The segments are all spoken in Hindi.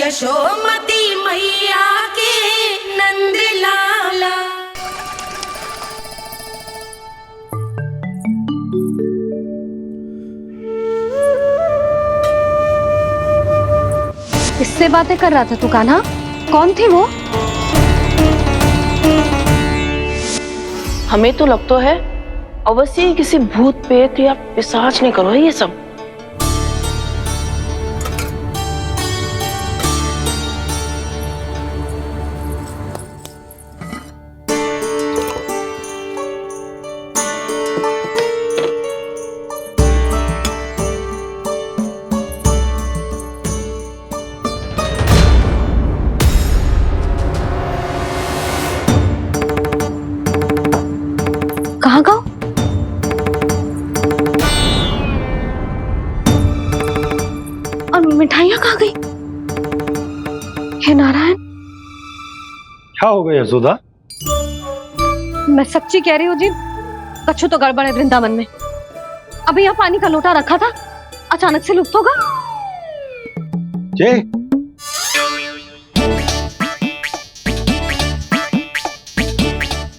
यशोमती मैया के नंद लाला। किससे बातें कर रहा था तू कान्हा? कौन थी वो? हमें तो लगता है अवश्य ही किसी भूत पेट या पिशाच ने करो है ये सब। कहाँ गाँव? और मिठाइयाँ कहाँ गई? हे नारायण, क्या हो गया यशोदा? मैं सच्ची कह रही हूँ जी, कछु तो गड़बड़ है वृंदावन में। अभी यहाँ पानी का लोटा रखा था, अचानक से लुप्त होगा। ये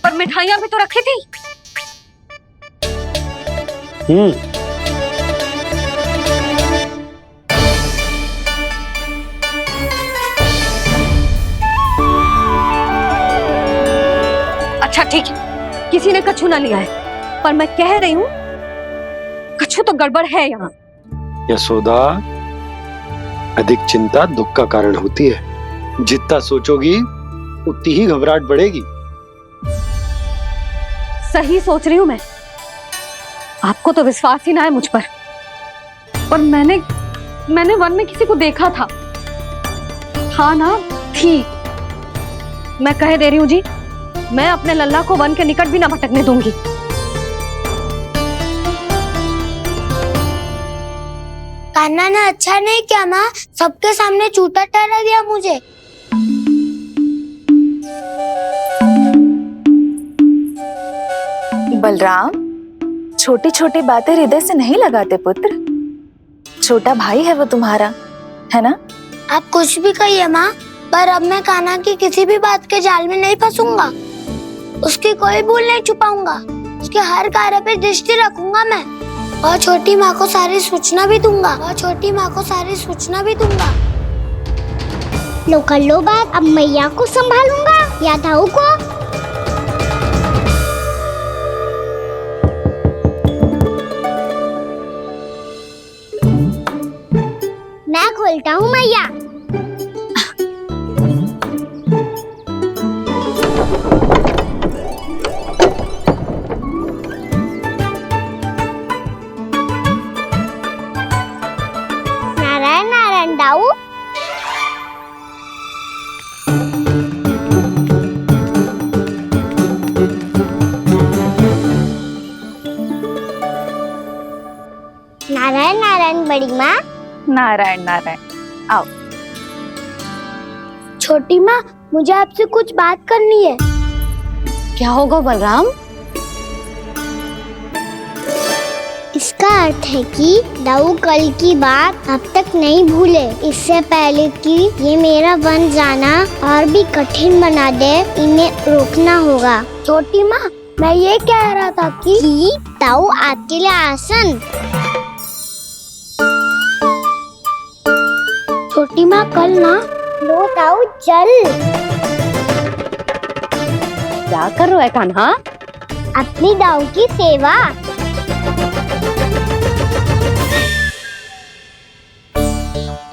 पर मिठाइयाँ भी तो रखी थी। अच्छा ठीक है, किसी ने कछु ना लिया है, पर मैं कह रही हूँ कछु तो गड़बड़ है यहाँ। यशोदा, अधिक चिंता दुख का कारण होती है। जितना सोचोगी उतनी ही घबराहट बढ़ेगी। सही सोच रही हूँ मैं। आपको तो विश्वास ही ना है मुझ पर मैंने वन में किसी को देखा था। हाँ ना, थी। मैं कह दे रही हूँ जी, मैं अपने लल्ला को वन के निकट भी ना भटकने दूंगी। कान्हा ने अच्छा नहीं किया माँ, सबके सामने झूठा ठहरा दिया मुझे। बलराम, छोटी छोटी बातें हृदय से नहीं लगाते पुत्र। छोटा भाई है वो तुम्हारा, है ना? आप कुछ भी कहिए माँ, पर अब मैं कान्हा की किसी भी बात के जाल में नहीं फंसूंगा। उसकी कोई भूल नहीं छुपाऊंगा। उसके हर कार्य पे दृष्टि रखूंगा मैं, और छोटी माँ को सारी सूचना भी दूंगा। लो कर लो बात, अब मैया को संभालूंगा या दाऊ को। मैं खोलता हूँ मैया। नारायण नारायण दाऊ। नारायण नारायण बड़ी माँ। नारायण नारायण, आओ। छोटी माँ, मुझे आपसे कुछ बात करनी है। क्या होगा बलराम? इसका अर्थ है कि दाऊ कल की बात अब तक नहीं भूले। इससे पहले कि ये मेरा वन जाना और भी कठिन बना दे, इन्हें रोकना होगा। छोटी माँ, मैं ये कह रहा था कि दाऊ आपके लिए आसन। छोटी माँ, कल ना लो दाऊ जल। क्या कर रहा है कान्हा? अपनी दाऊ की सेवा।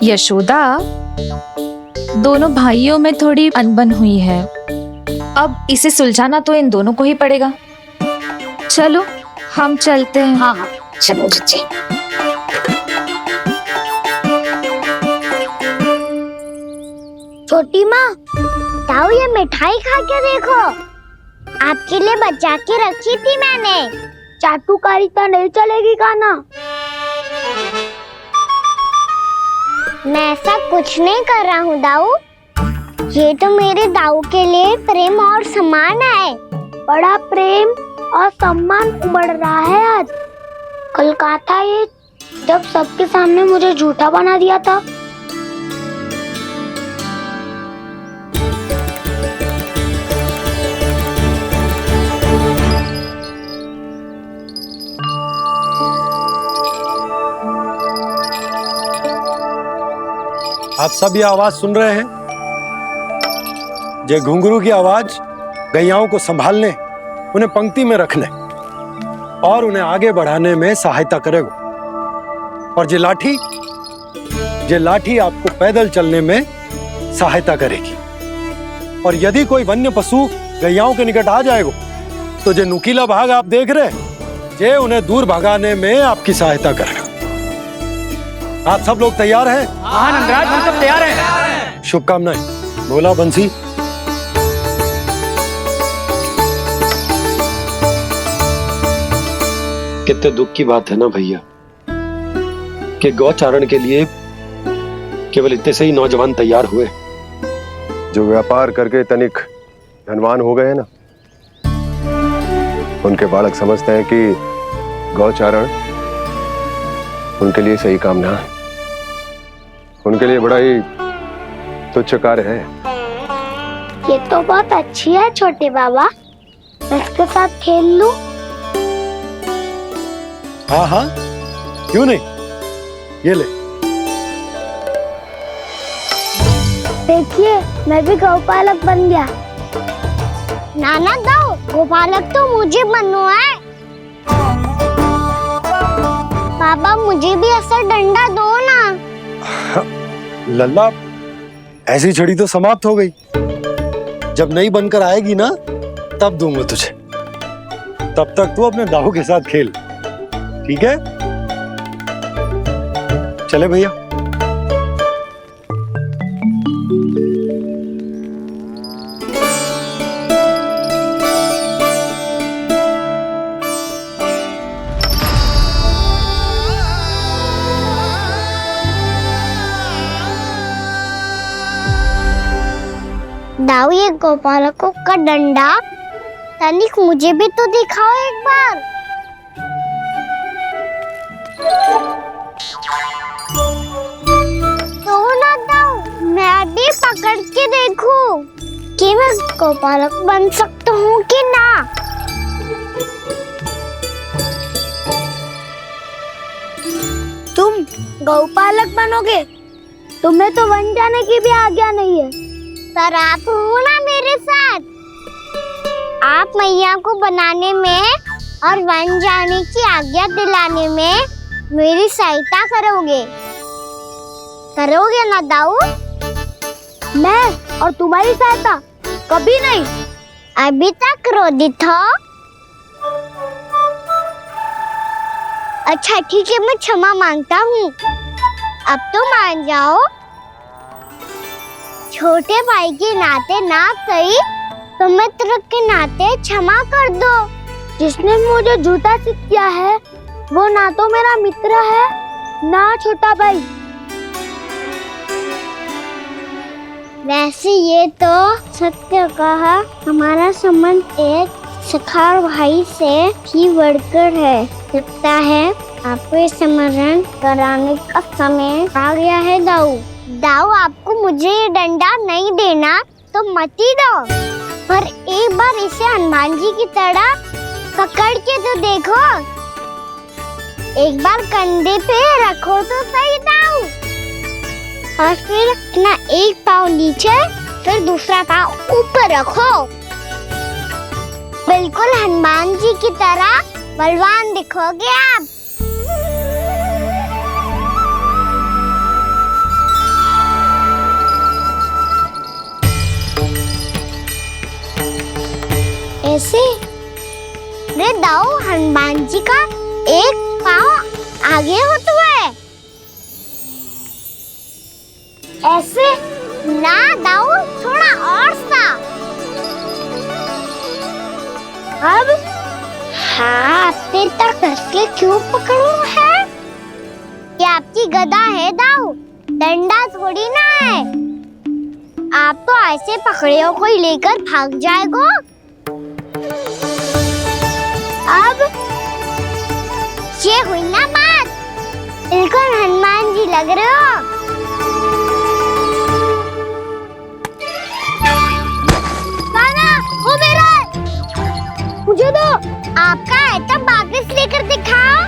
यशोदा, दोनों भाइयों में थोड़ी अनबन हुई है। अब इसे सुलझाना तो इन दोनों को ही पड़ेगा। चलो हम चलते हैं। हाँ हाँ, चलो जी। छोटी माँ, दाऊ ये मिठाई खा के देखो। आपके लिए बचा के रखी थी मैंने। चाटुकारिता नहीं चलेगी कान्हा। मैं ऐसा कुछ नहीं कर रहा हूँ दाऊ। ये तो मेरे दाऊ के लिए प्रेम और सम्मान है। बड़ा प्रेम और सम्मान बढ़ रहा है आज। कल कहा था ये, जब सबके सामने मुझे झूठा बना दिया था। आप सब ये आवाज सुन रहे हैं? ये घुंघरू की आवाज गैयाओं को संभालने, उन्हें पंक्ति में रखने और उन्हें आगे बढ़ाने में सहायता करेगा। और ये लाठी आपको पैदल चलने में सहायता करेगी। और यदि कोई वन्य पशु गैयाओं के निकट आ जाएगा तो जो नुकीला भाग आप देख रहे हैं, ये उन्हें दूर भगाने में आपकी सहायता करेगा। आप सब लोग तैयार हैं? हाँ नंदराज, हम सब तैयार हैं। शुभकामनाएं। बोला बंसी। कितने दुख की बात है ना भैया कि गौचारण के लिए केवल इतने से ही नौजवान तैयार हुए जो व्यापार करके तनिक धनवान हो गए ना, उनके बालक समझते हैं कि गौचारण उनके लिए सही काम ना है, उनके लिए बड़ा ही तुच्छ कार्य है। ये तो बहुत अच्छी है छोटे बाबा, मैं इसके साथ खेल लूं? हाँ हाँ, क्यों नहीं, ये ले। देखिए मैं भी गौपालक बन गया। नाना दो, गौपालक तो मुझे बनना है। पापा मुझे भी ऐसा डंडा दो ना। लल्ला, ऐसी छड़ी तो समाप्त हो गई, जब नई बनकर आएगी ना तब दूंगा तुझे। तब तक तू अपने दाऊ के साथ खेल, ठीक है? चले भैया। दाऊ, ये गौपालकों का डंडा तनिक मुझे भी तो दिखाओ एक बार। तो ना दाऊ, मैं भी पकड़ के देखूं कि मैं गौपालक बन सकता हूँ कि ना। तुम गौपालक बनोगे? तुम्हें तो वन जाने की भी आज्ञा नहीं है, पर आप हो ना मेरे साथ। आप मैया को बनाने में और वन जाने की आज्ञा दिलाने में मेरी सहायता करोगे ना दाऊ? मैं और तुम्हारी सहायता कभी नहीं। अभी तक क्रोधित हो? अच्छा ठीक है, मैं क्षमा मांगता हूँ। अब तो मान जाओ। छोटे भाई के नाते ना सही तो मित्र के नाते क्षमा कर दो। जिसने मुझे जूता सीख किया है वो ना तो मेरा मित्र है ना छोटा भाई। वैसे ये तो सत्य कहा, हमारा संबंध एक सखार भाई से भी बढ़कर है। लगता है आपको स्मरण कराने का समय आ गया है दाऊ। दाऊ, आपको मुझे ये डंडा नहीं देना तो मत ही दो, पर एक बार इसे हनुमान जी की तरह पकड़ के तो देखो। एक बार कंधे पे रखो तो सही दाऊ, और फिर अपना एक पाँव नीचे फिर दूसरा पाँव ऊपर रखो। बिल्कुल हनुमान जी की तरह बलवान दिखोगे आप। ऐसे रे दाऊ, हनुमान जी का एक पाँव आगे होता है। ऐसे ना दाऊ, थोड़ा और सा। अब हाथ तक कसके क्यों पकड़ू है? ये आपकी गदा है दाऊ, डंडा थोड़ी ना है। आप तो ऐसे पकड़े हो कोई लेकर भाग जाएगा। अब ये हुई ना बात, बिल्कुल हनुमान जी लग रहे हो। माना, वो मेरा है। मुझे दो। आपका है तब वापस लेकर दिखाओ।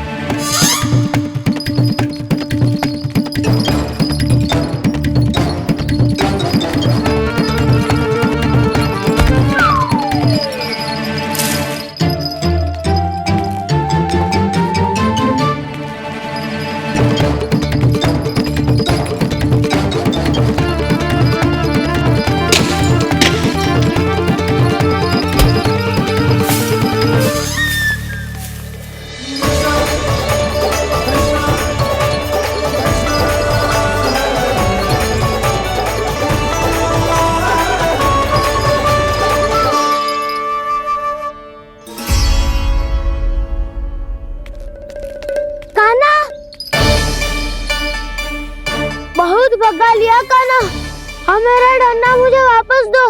अब मेरा डंडा मुझे वापस दो,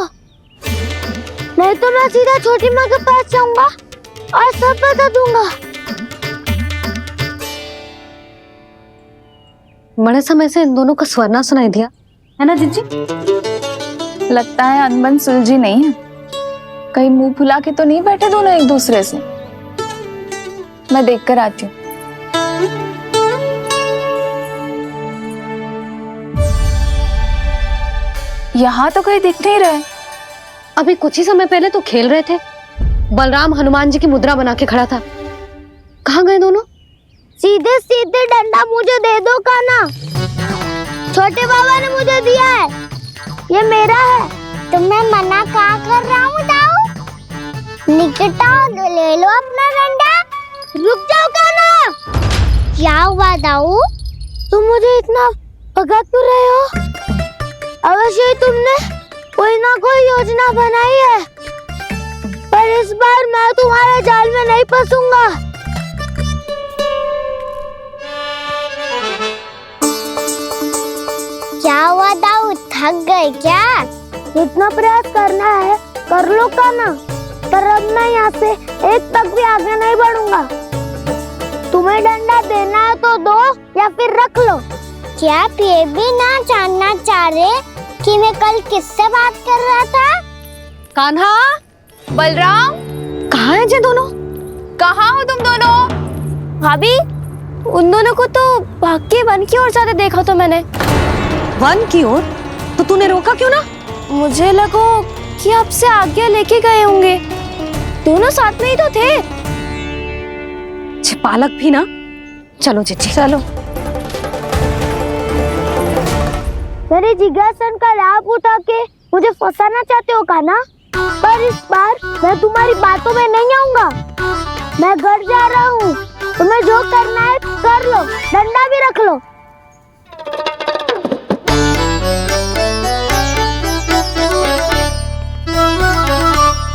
नहीं तो मैं सीधा छोटी माँ के पास जाऊंगा और सब बता दूंगा। बड़े समय से इन दोनों का स्वर ना सुनाई दिया, है ना जीजी? लगता है अनबन सुलझी नहीं है। कहीं मुंह फुला के तो नहीं बैठे दोनों एक दूसरे से। मैं देख कर आती हूँ। यहाँ तो कहीं दिख नहीं रहे। अभी कुछ ही समय पहले तो खेल रहे थे। बलराम हनुमान जी की मुद्रा बना के खड़ा था। कहाँ गए दोनों? सीधे सीधे डंडा मुझे दे दो कान्हा। छोटे बाबा ने मुझे दिया है, ये मेरा है। तो मैं मना कहाँ कर रहा हूँ दाऊ? निकट आओ, ले लो अपना डंडा। रुक जाओ कान्हा। क्या हुआ दाऊ? तुम मुझे इतना भगा क्यों रहे हो? अवश्य ही तुमने कोई ना कोई योजना बनाई है, पर इस बार मैं तुम्हारे जाल में नहीं फंसूंगा। क्या हुआ दाऊ, थक गए क्या? इतना प्रयास करना है कर लो कान्हा, पर अब मैं यहाँ से एक तक भी आगे नहीं बढ़ूंगा। तुम्हें डंडा देना है तो दो या फिर रख लो। क्या आप ये भी ना जानना चाह रहे कि मैं कल किससे बात कर रहा था? कान्हा, बलराम, कहाँ हैं ये दोनों? कहाँ हो तुम दोनों? भाभी, उन दोनों को तो भाग के वन की ओर जाते देखा तो मैंने। वन की ओर? तो तूने रोका क्यों ना? मुझे लगो कि आपसे आज्ञा लेके गए होंगे। दोनों साथ में ही तो थे। पालक भी ना। चलो जीजी चलो। मेरे जिज्ञासन का लाभ उठा के मुझे फंसाना चाहते हो कान्हा? पर इस बार मैं तुम्हारी बातों में नहीं आऊंगा। मैं घर जा रहा हूँ, तुम्हें जो करना है कर लो, डंडा भी रख लो।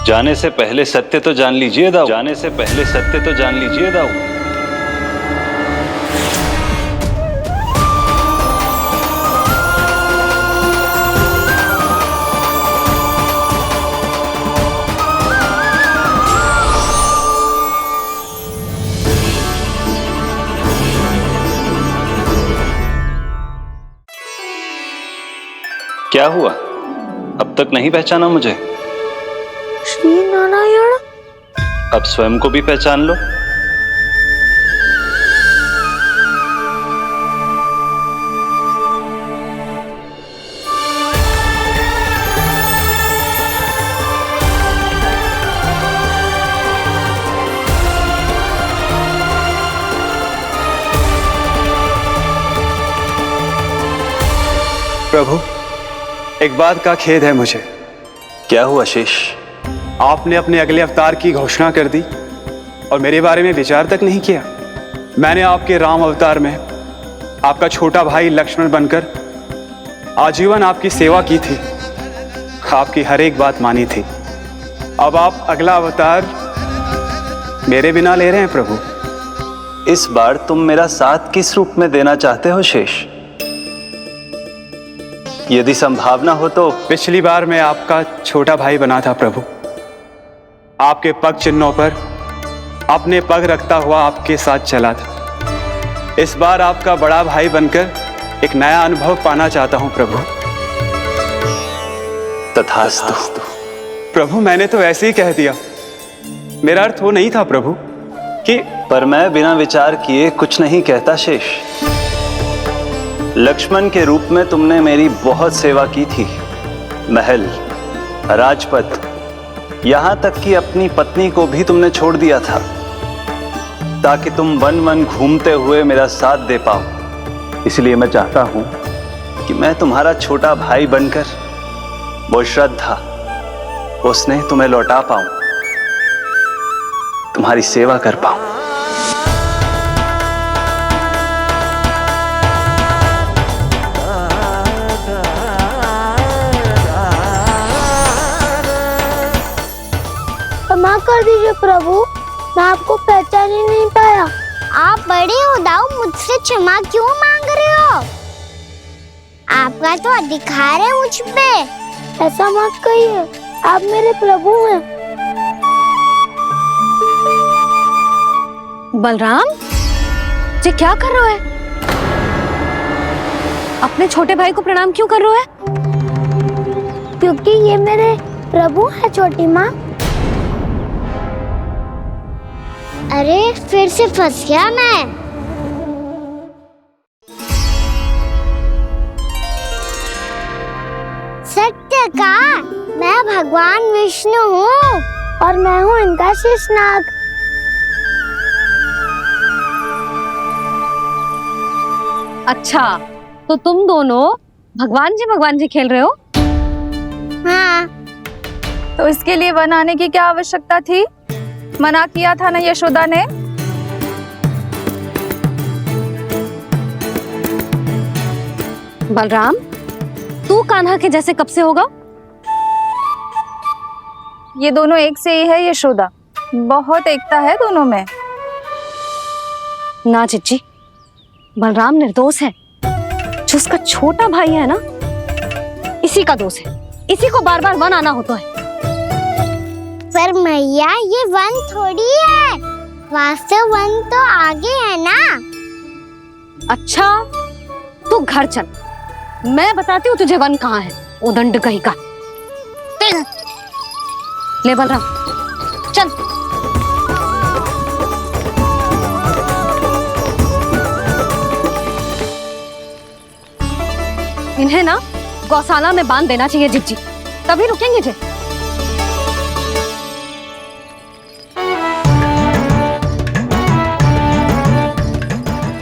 जाने से पहले सत्य तो जान लीजिए दाऊ। जाने से पहले सत्य तो जान लीजिए दाऊ। क्या हुआ? अब तक नहीं पहचाना मुझे? श्री नारायण। अब स्वयं को भी पहचान लो। प्रभु, एक बात का खेद है मुझे। क्या हुआ शेष? आपने अपने अगले अवतार की घोषणा कर दी और मेरे बारे में विचार तक नहीं किया। मैंने आपके राम अवतार में आपका छोटा भाई लक्ष्मण बनकर आजीवन आपकी सेवा की थी, आपकी हर एक बात मानी थी। अब आप अगला अवतार मेरे बिना ले रहे हैं प्रभु। इस बार तुम मेरा साथ किस रूप में देना चाहते हो शेष? यदि संभावना हो तो। पिछली बार मैं आपका छोटा भाई बना था प्रभु। आपके पग चिन्हों पर अपने पग रखता हुआ आपके साथ चला था। इस बार आपका बड़ा भाई बनकर एक नया अनुभव पाना चाहता हूं प्रभु। तथास्तु। प्रभु, मैंने तो ऐसे ही कह दिया, मेरा अर्थ वो नहीं था प्रभु कि। पर मैं बिना विचार किए कुछ नहीं कहता शेष। लक्ष्मण के रूप में तुमने मेरी बहुत सेवा की थी। महल, राजपथ, यहां तक कि अपनी पत्नी को भी तुमने छोड़ दिया था ताकि तुम वन वन घूमते हुए मेरा साथ दे पाओ। इसलिए मैं चाहता हूं कि मैं तुम्हारा छोटा भाई बनकर वो श्रद्धा, वो स्नेह तुम्हें लौटा पाऊं, तुम्हारी सेवा कर पाऊं। क्षमा कर दीजिए प्रभु, मैं आपको पहचान ही नहीं पाया। आप बड़े हो दाऊ, मुझसे क्षमा क्यों मांग रहे हो? आपका तो अधिकार है मुझ पे। ऐसा मत कहिए, आप मेरे प्रभु हैं। बलराम, ये क्या कर रहे हो? अपने छोटे भाई को प्रणाम क्यों कर रहे हो? क्योंकि ये मेरे प्रभु है छोटी माँ। अरे फिर से फंस गया मैं। सत्य का, मैं भगवान विष्णु हूँ और मैं हूँ इनका शेषनाग। अच्छा, तो तुम दोनों भगवान जी खेल रहे हो? हाँ। तो इसके लिए वन आने की क्या आवश्यकता थी? मना किया था ना यशोदा ने। बलराम, तू कान्हा के जैसे कब से होगा? ये दोनों एक से ही है यशोदा, बहुत एकता है दोनों में। ना चिच्ची, बलराम निर्दोष है। जो उसका छोटा भाई है ना, इसी का दोष है। इसी को बार बार वन आना होता है। पर मैया, ये वन थोड़ी है, वास्तव वन तो आगे है ना। अच्छा, तू घर चल, मैं बताती हूँ तुझे वन कहाँ है। उदंड कहीं का। ले बलराम, चल। इन्हें ना गौशाला में बांध देना चाहिए जिज्जी, तभी रुकेंगे जे।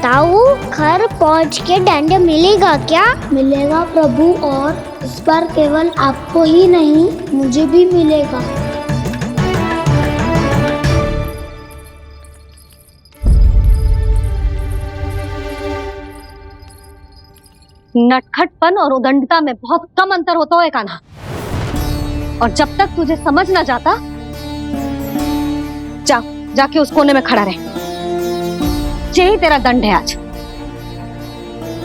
ताऊ, घर पहुँच के दंड मिलेगा क्या? मिलेगा प्रभु, और इस बार केवल आपको ही नहीं, मुझे भी मिलेगा। नटखटपन और उदंडता में बहुत कम अंतर होता है कान्हा, और जब तक तुझे समझ ना जाता, जाके उस कोने में खड़ा रहे। यही तेरा दंड है आज।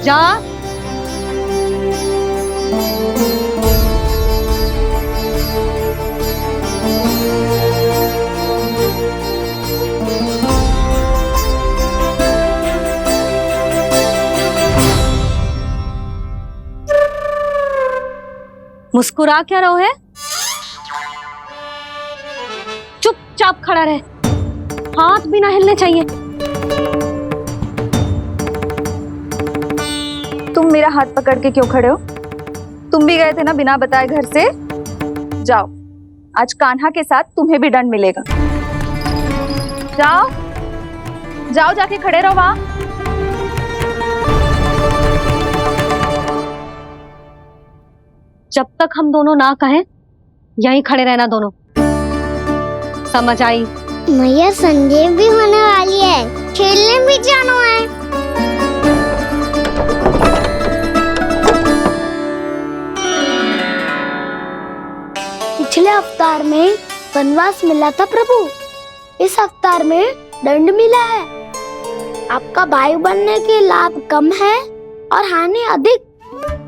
जा। मुस्कुरा क्या रहो है? चुपचाप खड़ा रहे, हाथ भी ना हिलने चाहिए। तुम मेरा हाथ पकड़ के क्यों खड़े हो? तुम भी गए थे ना बिना बताए घर से। जाओ, आज कान्हा के साथ तुम्हें भी दंड मिलेगा। जाओ जाओ, जाके खड़े रहो वहां। जब तक हम दोनों ना कहें, यहीं खड़े रहना दोनों। समझ आई? मैया, संजय भी होने वाली है, खेलने भी जाना है। पिछले अवतार में वनवास मिला था प्रभु, इस अवतार में दंड मिला है। आपका भाई बनने के लाभ कम है और हानि अधिक।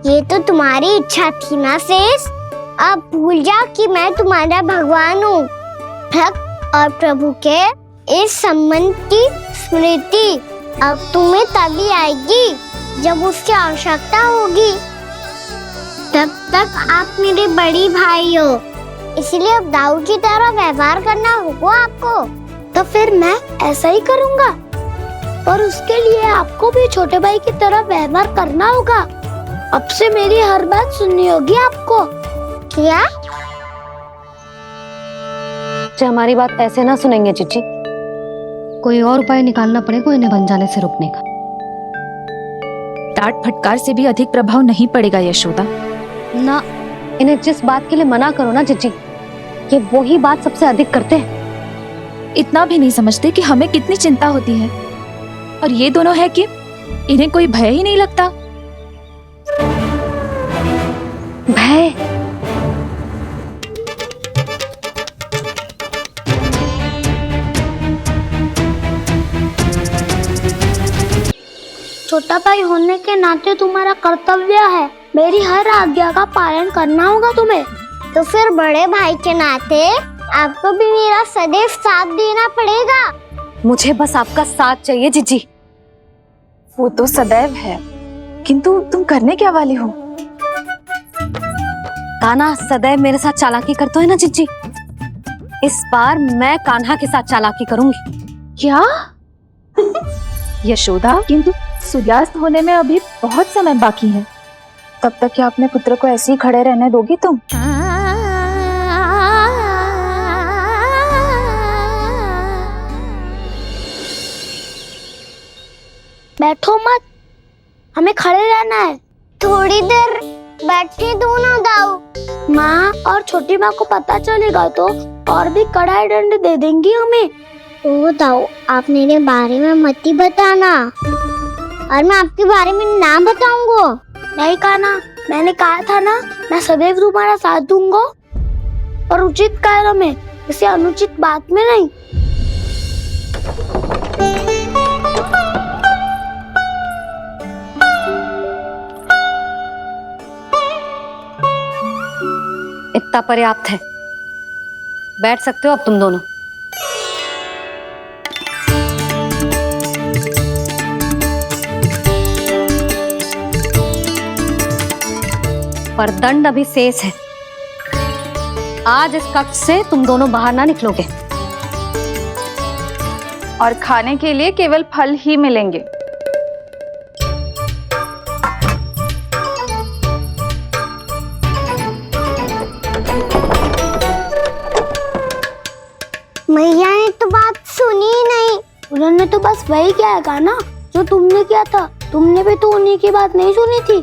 ये तो तुम्हारी इच्छा थी ना शेष। अब भूल जा कि मैं तुम्हारा भगवान हूँ। भक्त और प्रभु के इस संबंध की स्मृति अब तुम्हें तभी आएगी जब उसकी आवश्यकता होगी। तब तक आप मेरे बड़ी भाई हो, इसलिए अब दाऊ की तरह व्यवहार करना होगा आपको। तो फिर मैं ऐसा ही करूँगा, और उसके लिए आपको भी छोटे भाई की तरह व्यवहार करना होगा। अब से मेरी हर बात सुननी होगी आपको। क्या? हमारी बात ऐसे ना सुनेंगे चिच्ची, कोई और उपाय निकालना पड़ेगा इन्हें बन जाने से रुकने का। डांट फटकार से भी अधिक प्रभाव नहीं पड़ेगा यशोदा। ना, इन्हें जिस बात के लिए मना करो ना चिच्ची, ये वही बात सबसे अधिक करते हैं। इतना भी नहीं समझते कि हमें कितनी चिंता होती है, और ये दोनों है कि इन्हें कोई भय ही नहीं लगता। भय? छोटा भाई होने के नाते तुम्हारा कर्तव्य है मेरी हर आज्ञा का पालन करना होगा तुम्हें। तो फिर बड़े भाई के नाते आपको भी मेरा सदैव साथ देना पड़ेगा। मुझे बस आपका साथ चाहिए जीजी। वो तो सदैव है, किंतु तुम करने क्या वाली हो? कान्हा सदैव मेरे साथ चालाकी करता है ना जीजी, इस बार मैं कान्हा के साथ चालाकी करूंगी। क्या? यशोदा, किंतु सूर्यास्त होने में अभी बहुत समय बाकी है, तब तक क्या अपने पुत्र को ऐसे ही खड़े रहने दोगी तुम? बैठो मत, हमें खड़े रहना है। थोड़ी देर बैठे दो ना दाऊ। माँ और छोटी माँ को पता चलेगा तो और भी कड़ा दंड दे देंगी हमें। ओ दाऊ, आप मेरे बारे में मत ही बताना, और मैं आपके बारे में ना बताऊंगा। नहीं कान्हा, मैंने कहा था ना, मैं सदैव तुम्हारा साथ दूंगा, और उचित कार्य में, किसी अनुचित बात में नहीं। इतना पर्याप्त है, बैठ सकते हो अब तुम दोनों। पर दंड अभी शेष है। आज इस कक्ष से तुम दोनों बाहर ना निकलोगे, और खाने के लिए केवल फल ही मिलेंगे। मैया ने तो बात सुनी ही नहीं। उन्होंने तो बस वही किया ना जो तुमने किया था। तुमने भी तो उन्हीं की बात नहीं सुनी थी।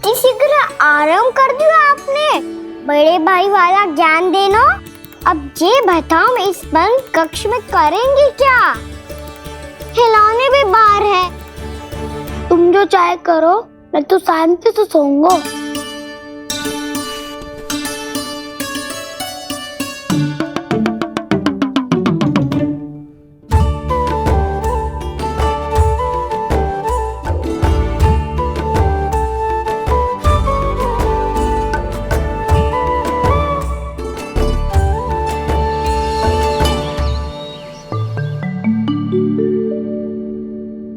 इसी तरह आराम कर दिया आपने। बड़े भाई वाला ज्ञान देना। अब ये बताओ, इस बंद कक्ष में करेंगे क्या? खिलौने भी बाहर है। तुम जो चाहे करो, मैं तो शांति से सोऊंगा।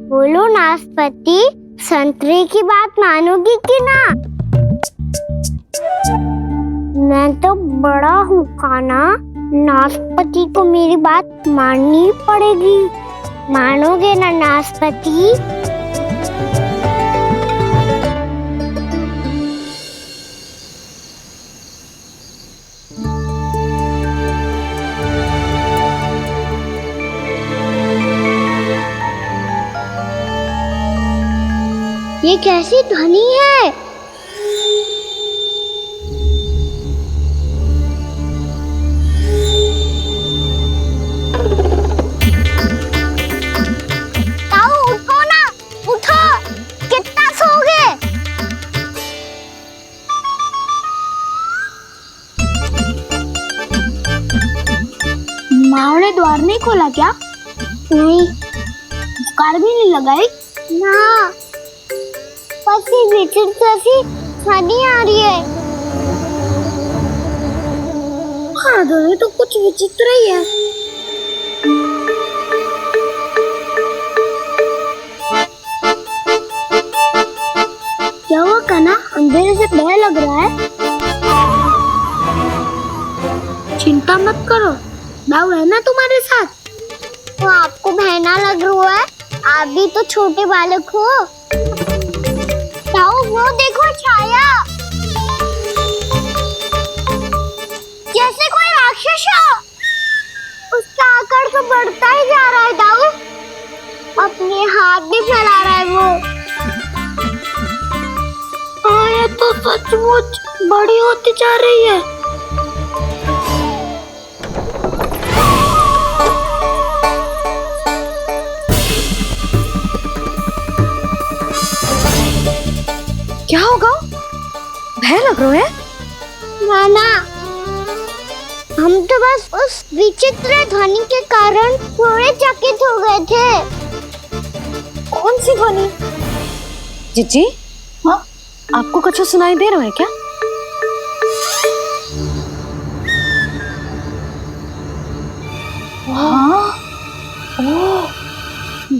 बोलो नाशपाती, संतरे की बात मानोगी कि ना? मैं तो बड़ा हूँ कान्हा, नाशपाती को मेरी बात माननी पड़ेगी। मानोगे ना नाशपाती? ये कैसी ध्वनि है? ताऊ उठो ना, उठो, कितना सोओगे? माँ ने द्वार नहीं खोला क्या? नहीं। कार भी नहीं लगाई? ना। पसी विचित्र सी ध्वनि आ रही है। हाँ, ध्वनि तो कुछ विचित्र ही है। क्या हुआ कान्हा, अंधेरे से भय लग रहा है? चिंता मत करो, दाऊ है ना तुम्हारे साथ। तो आपको भय ना लग रहा है? आप भी तो छोटे बालक हो। ताऊ, वो देखो छाया, जैसे कोई राक्षस हो। उसका आकार तो बढ़ता ही जा रहा है ताऊ, अपने हाथ भी फैला रहा है वो। हाँ, ये तो सचमुच बड़ी होती जा रही है। क्या होगा? भय लग रहा है? नाना, हम तो बस उस विचित्र ध्वनि के कारण थोड़े चकित हो गए थे। कौन सी ध्वनि? जीजी, हाँ? आपको कुछ सुनाई दे रहा है क्या? हाँ, ओह,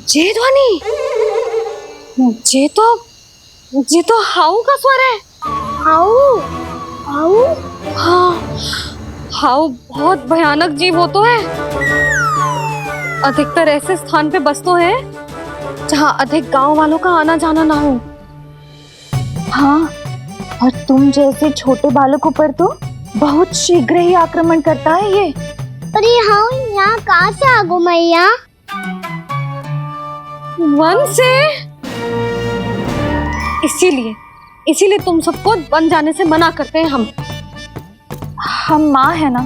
ये ध्वनि, ये तो हाउ का स्वर है। हाउ, हाउ, हाँ, हाउ बहुत भयानक जीव हो तो है। अधिकतर ऐसे स्थान पे बसते हैं जहाँ अधिक गांव वालों का आना जाना ना हो। हाँ, और तुम जैसे छोटे बालकों पर तो बहुत शीघ्र ही आक्रमण करता है ये। अरे हाँ, यहाँ कहाँ से आ गो मैया? वन से। इसीलिए तुम सबको वन जाने से मना करते हैं हम माँ है ना,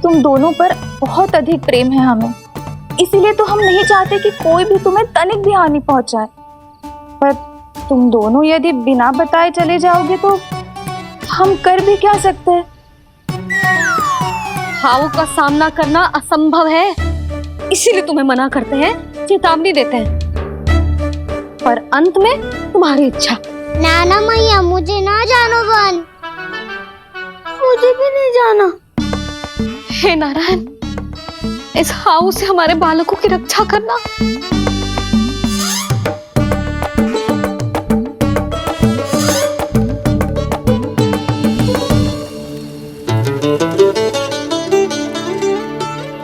तुम दोनों पर बहुत अधिक प्रेम है हमें, इसीलिए तो हम नहीं चाहते कि कोई भी तुम्हें तनिक भी हानि पहुंचाए। पर तुम दोनों यदि बिना बताए चले जाओगे तो हम कर भी क्या सकते हैं? हाउ का सामना करना असंभव है, इसीलिए तुम्हें मना करते हैं, चेतावनी देते हैं। पर अंत में तुम्हारी इच्छा। नाना मैया, मुझे ना जानो वन। मुझे भी नहीं जाना। हे नारायण, इस हाउ से हमारे बालकों की रक्षा करना।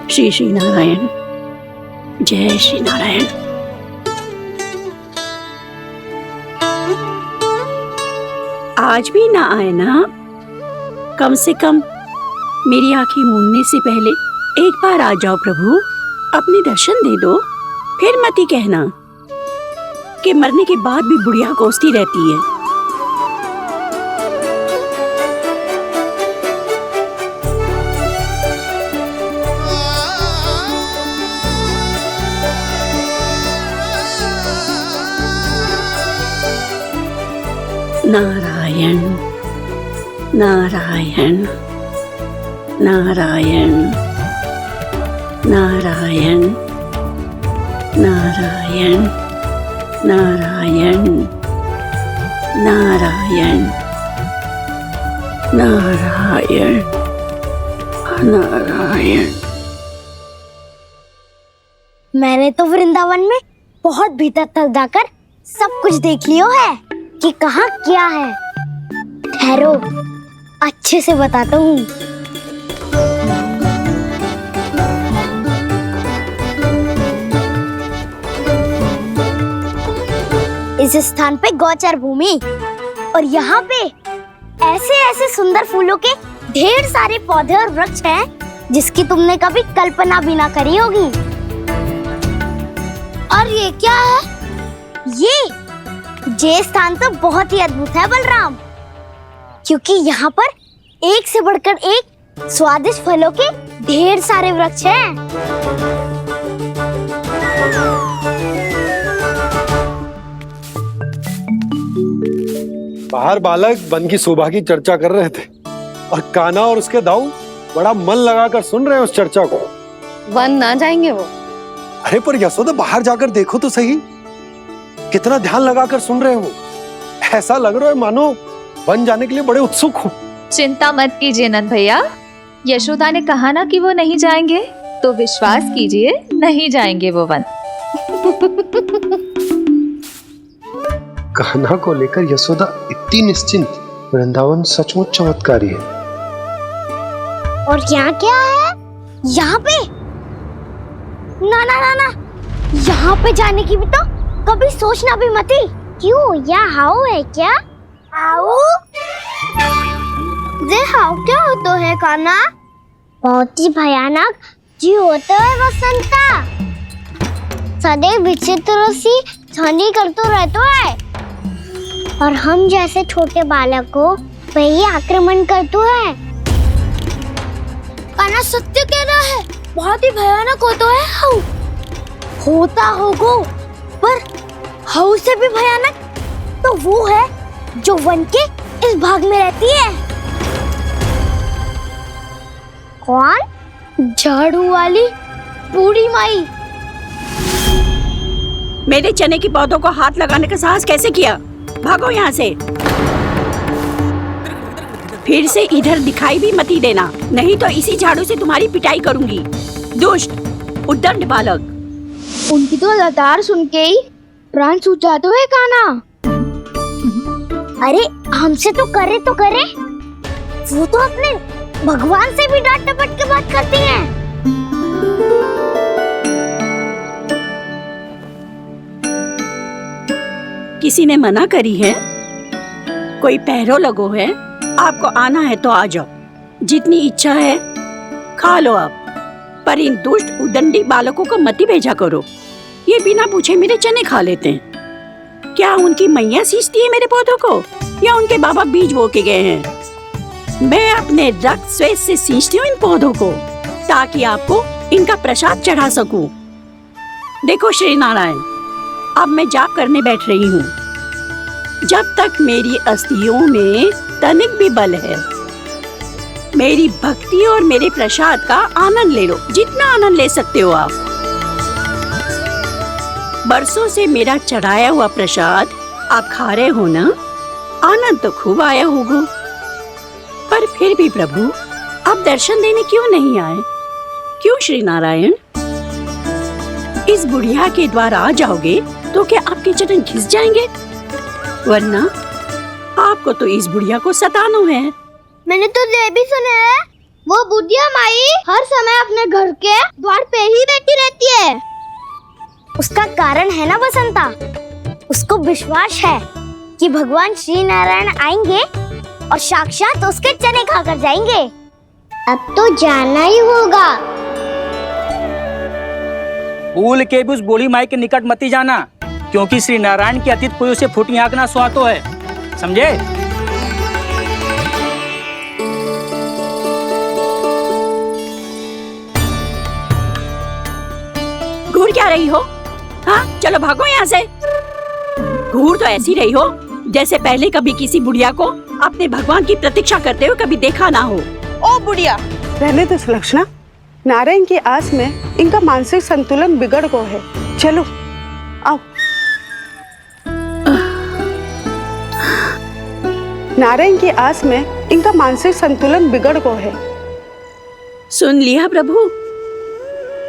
श्री श्री नारायण, जय श्री नारायण। आज भी ना आए ना? कम से कम मेरी आंखें मूंदने से पहले एक बार आ जाओ प्रभु, अपने दर्शन दे दो। फिर मत ही कहना कि मरने के बाद भी बुढ़िया कोसती रहती है। नारायण नारायण नारायण नारायण नारायण नारायण नारायण नारायण नारायण। मैंने तो वृंदावन में बहुत भीतर तक जाकर सब कुछ देख लियो है कि कहाँ क्या है। ठहरो, अच्छे से बताता हूँ। इस स्थान पे गौचर भूमि, और यहाँ पे ऐसे ऐसे सुंदर फूलों के ढेर सारे पौधे और वृक्ष हैं जिसकी तुमने कभी कल्पना भी ना करी होगी। और ये क्या है? ये स्थान तो बहुत ही अद्भुत है बलराम, क्योंकि यहाँ पर एक से बढ़कर एक स्वादिष्ट फलों के ढेर सारे वृक्ष हैं। बाहर बालक वन की शोभा की चर्चा कर रहे थे और कान्हा और उसके दाऊ बड़ा मन लगाकर सुन रहे हैं उस चर्चा को। वन ना जाएंगे वो। अरे पर यशोदा, बाहर जाकर देखो तो सही, कितना ध्यान लगाकर सुन रहे हो। ऐसा लग रहा है मानो वन जाने के लिए बड़े उत्सुक हो। चिंता मत कीजिए नंद भैया, यशोदा ने कहा ना कि वो नहीं जाएंगे, तो विश्वास कीजिए नहीं जाएंगे वो वन। कान्हा को लेकर यशोदा इतनी निश्चिंत, वृंदावन सचमुच चमत्कारी है। और यहाँ क्या है? यहाँ पे ना ना ना ना, यहाँ पे जाने की भी तो कभी सोचना भी मत ही। क्यों, यहाँ हाउ है क्या? हाउ? ये हाउ क्या होता है कान्हा? बहुत ही भयानक जी होता है वसंता, सदैव विचित्र सी ध्वनि करते रहता है, और हम जैसे छोटे बालक को वही आक्रमण करते हैं। कान्हा सत्य कह रहा है, बहुत ही भयानक होता है हाउ। होता होगो, पर हाउ से भी भयानक तो वो है जो वन के इस भाग में रहती है। कौन? झाड़ू वाली बूढ़ी माई। मेरे चने की पौधों को हाथ लगाने का साहस कैसे किया? भागो यहाँ से। फिर से इधर दिखाई भी मती देना, नहीं तो इसी झाड़ू से तुम्हारी पिटाई करूंगी। दुष्ट उद्दंड बालक। उनकी तो लतार सुन के ही प्राण छूट जाते हुए कान्हा। अरे हमसे तो करे, वो तो अपने भगवान से भी डांट डपट के बात करती हैं। किसी ने मना करी है? कोई पहरो लगो है? आपको आना है तो आ जाओ, जितनी इच्छा है खा लो आप, पर इन दुष्ट उदंडी बालकों को मत ही भेजा करो। ये बिना पूछे मेरे चने खा लेते हैं। क्या उनकी मैया सींचती है मेरे पौधों को, या उनके बाबा बीज बो के गए हैं? मैं अपने रक्त स्वेद से सींचती हूँ इन पौधों को, ताकि आपको इनका प्रसाद चढ़ा सकूं। देखो श्री नारायण, अब मैं जाप करने बैठ रही हूँ। जब तक मेरी अस्थियों में तनिक भी बल है, मेरी भक्ति और मेरे प्रसाद का आनंद ले लो, जितना आनंद ले सकते हो आप। बरसों से मेरा चढ़ाया हुआ प्रसाद आप खा रहे हो ना, आनंद तो खूब आया होगा। पर फिर भी प्रभु, आप दर्शन देने क्यों नहीं आए? क्यों श्री नारायण? इस बुढ़िया के द्वार आ जाओगे तो क्या आपके चरण घिस जाएंगे? वरना आपको तो इस बुढ़िया को सताना है। मैंने तो ये भी सुना है, वो बुढ़िया माई हर समय अपने घर के द्वार पे ही बैठी रहती है। उसका कारण है ना बसंता, उसको विश्वास है कि भगवान श्री नारायण आएंगे और साक्षात उसके चने खाकर जाएंगे। अब तो जाना ही होगा। भूल के भी उस बूढ़ी माई के निकट मत ही जाना, क्योंकि श्री नारायण की अतीत कोई उसे फूटी आंख ना सुहातो है, समझे? घूर क्या रही हो? हाँ, चलो भागो यहाँ से। घूर तो ऐसी रही हो जैसे पहले कभी किसी बुढ़िया को अपने भगवान की प्रतीक्षा करते हुए कभी देखा ना हो। ओ बुढ़िया, रहने दो सुलक्षणा। नारायण की आस में इनका मानसिक संतुलन बिगड़ गया है। चलो आओ। नारायण की आस में इनका मानसिक संतुलन बिगड़ गया है। सुन लिया प्रभु,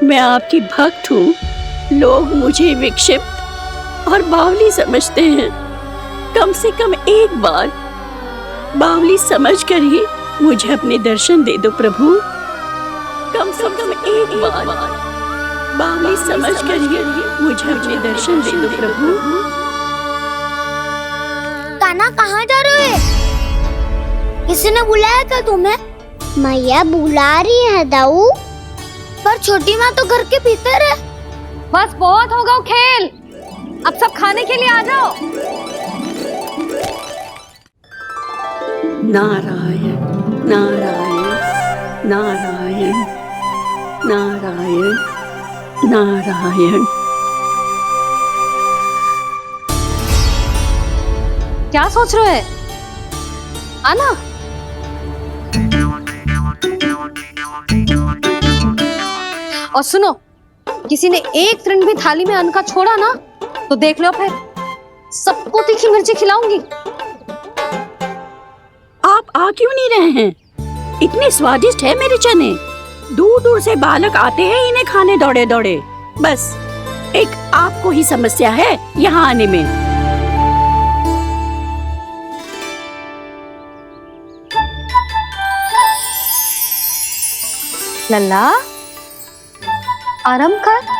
मैं आपकी भक्त हूँ। लोग मुझे विक्षिप्त और बावली समझते हैं। कम से कम एक बार बावली समझकर ही मुझे अपने दर्शन दे दो प्रभु। कम से कम एक बार बावली समझकर ही मुझे अपने दर्शन दे दो प्रभु। कान्हा कहाँ जा रहे हो? किसी ने बुलाया था तुम्हें? मैया बुला रही है दाऊ, पर छोटी माँ तो घर के भीतर है। बस बहुत हो गया खेल, अब सब खाने के लिए आ जाओ। नारायण नारायण नारायण नारायण नारायण। क्या सोच रहे हो? आना। और सुनो, किसी ने एक तृण भी थाली में अन्न का छोड़ा ना, तो देख लो फिर सबको तीखी मिर्ची खिलाऊंगी। आप आ क्यों नहीं रहे हैं? इतने स्वादिष्ट है मेरे चने। दूर दूर से बालक आते हैं इन्हें खाने दौड़े दौड़े। बस एक आपको ही समस्या है यहाँ आने में। लल्ला, आराम कर।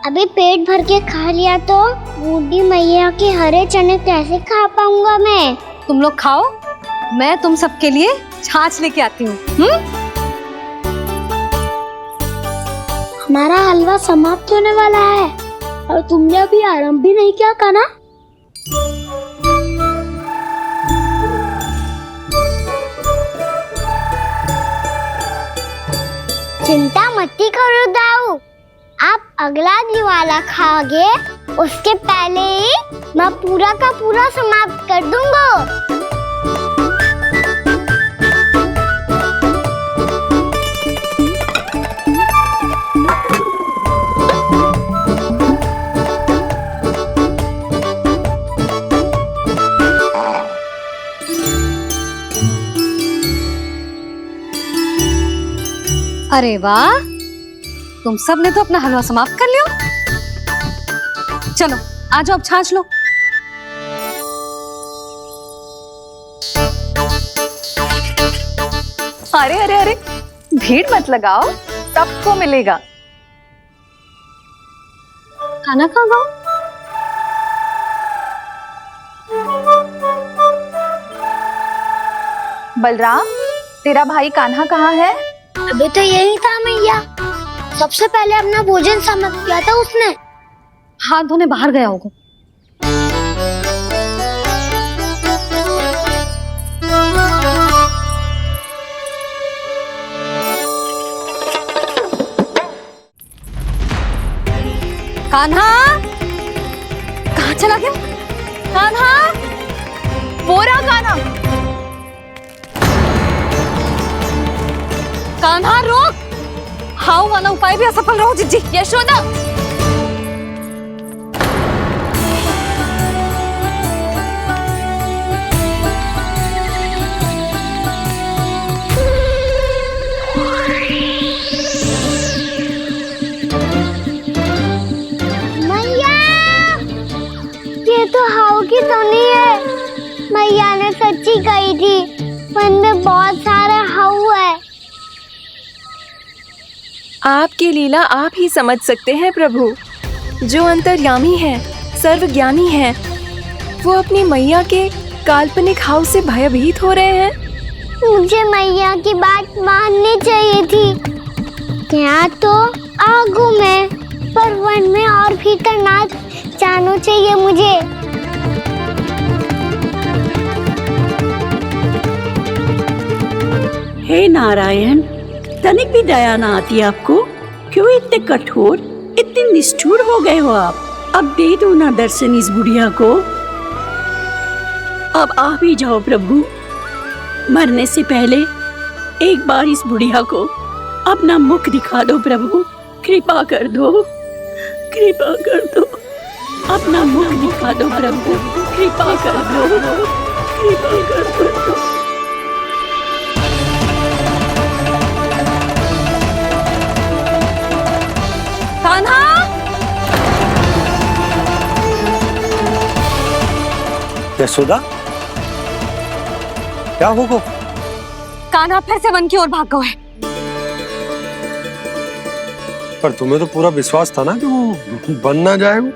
अभी पेट भर के खा लिया तो बूढ़ी मैया के हरे चने कैसे खा पाऊंगा मैं? तुम लोग खाओ, मैं तुम सबके लिए छाछ लेके आती हूँ। हमारा हलवा समाप्त होने वाला है और तुमने अभी आराम भी नहीं किया कान्हा। चिंता मत करो दाऊ, आप अगला दिवाला खाओगे उसके पहले ही मैं पूरा का पूरा समाप्त कर दूंगा। अरे वाह, तुम सब ने तो अपना हलवा समाप्त कर लिया। चलो आ जाओ, अब छाछ लो। अरे अरे अरे, भीड़ मत लगाओ, सबको मिलेगा। खाना खा गो। बलराम, तेरा भाई कान्हा कहाँ है? अभी तो यही था मैया, सबसे पहले अपना भोजन समाप्त किया था उसने। हाथ धोने बाहर गया होगा। कान्हा कहाँ चला गया? कान्हा, वो रहा कान्हा। कान्हा रोक, हाउ वाला उपाय भी असफल रहो जिज्जी। यशोदा, मैया, ये तो हाउ की धुनी है। मैया ने सच्ची कही थी, वन में बहुत सारे हाउ है। आपकी लीला आप ही समझ सकते हैं प्रभु। जो अंतर्यामी है, सर्वज्ञानी है, वो अपनी मैया के काल्पनिक हाव से भयभीत हो रहे हैं। मुझे मैया की बात माननी चाहिए थी। यहाँ तो आगू में, पर वन में और भीतर ना जाना चाहिए मुझे। हे नारायण, तनिक भी दया ना आती आपको? क्यों इतने कठोर, इतने निष्ठुर हो गए हो आप? अब दे दो ना दर्शन इस बुढ़िया को। अब आ भी जाओ प्रभु, मरने से पहले एक बार इस बुढ़िया को अपना मुख दिखा दो प्रभु। कृपा कर दो, कृपा कर दो, अपना मुख दिखा दो प्रभु। कृपा कर दो, कृपा कर दो। कान्हा, यशोदा, क्या होगा? कान्हा फिर से वन की ओर भाग गए। पर तुम्हें तो पूरा विश्वास था ना कि वो बन ना जाए। वो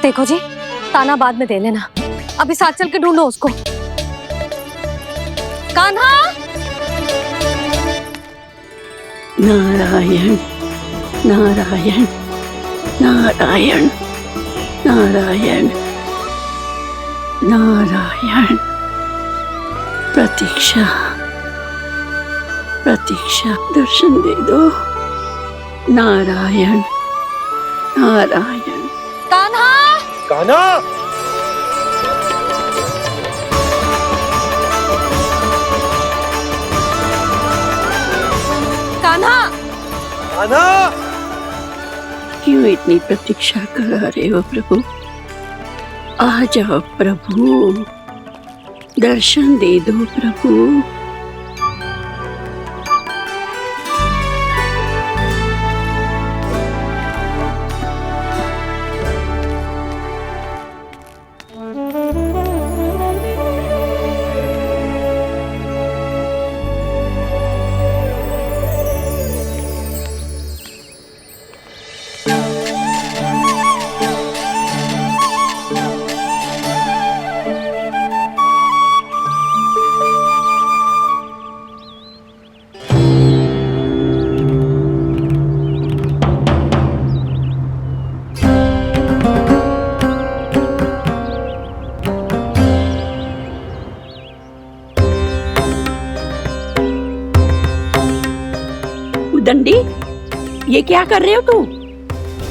देखो जी, ताना बाद में दे लेना, अभी साथ चल के ढूंढो उसको। कान्हा, नारायण नारायण नारायण नारायण नारायण। प्रतीक्षा प्रतीक्षा, दर्शन दे दो। नारायण नारायण। कान्हा, कान्हा, कान्हा, कान्हा, क्यों इतनी प्रतीक्षा करा रहे हो प्रभु? आ जाओ प्रभु, दर्शन दे दो प्रभु। दंडी, ये क्या कर रहे हो तू?